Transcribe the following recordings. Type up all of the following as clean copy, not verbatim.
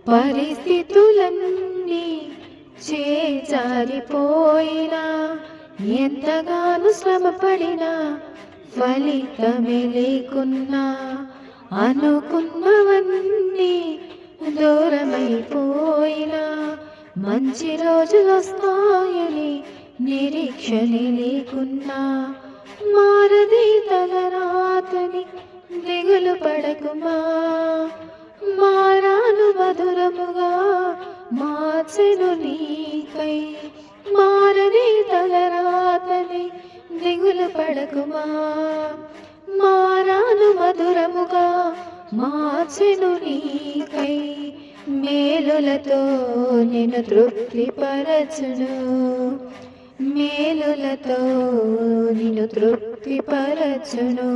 పరిస్థితులన్నీ చేజారిపోయినా, ఎంతగానో శ్రమపడినా ఫలితమే లేకున్నా, అనుకున్నవన్నీ దూరమైపోయినా, మంచి రోజులు వస్తాయని నిరీక్షణ లేకున్నా, మారది తలరాతని దిగులు పడకుమా, మారాను మధురముగా మార్చెను నీకై, మారది తలరాతని దిగులు పడకుమా, మారాను మధురముగా మార్చెను నీకై, మేలులతో నిన్ను తృప్తిపరచును, మేలులతో నిన్ను తృప్తిపరచును.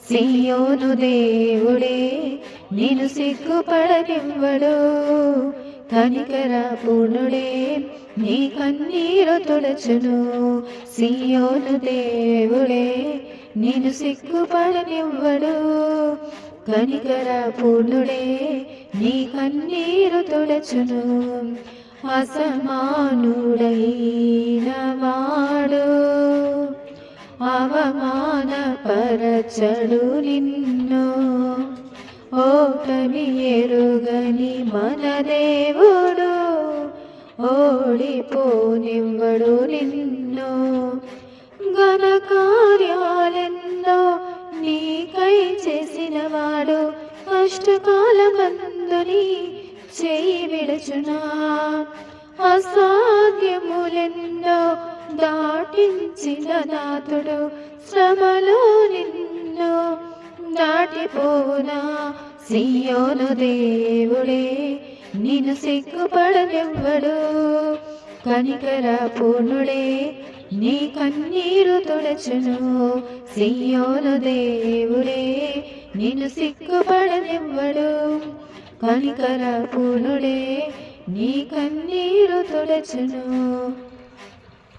సియోను దేవుడే నిన్ను సిగ్గుపడనివ్వడు, కనికర పూర్ణుడే నీ కన్నీరు తుడచును. సియోను దేవుడే నిన్ను సిగ్గుపడనివ్వడు, కనికర పూర్ణుడే నీ కన్నీరు తుడచును. అసమానుడైన వాడు అవమానపరచడు నిన్ను, ఓటమి ఎరుగని మన దేవుడు ఓడిపోనివ్వడు నిన్ను. ఘన కార్యాలెన్నో నీకై చేసినవాడు కష్టకాలమందుని చేయి విడుచునా, అసాధ్యములెన్నో దాటించిన నాథుడు శ్రమలో నిన్ను దాటిపోనా. సియోను దేవుడే నిన్ను సిగ్గుపడనివ్వడు, కనికర పూర్ణుడే నీ కన్నీరు తుడచును. సియోను దేవుడే నిన్ను సిగ్గుపడనివ్వడు, కనికర పూర్ణుడే నీ కన్నీరు తుడచును.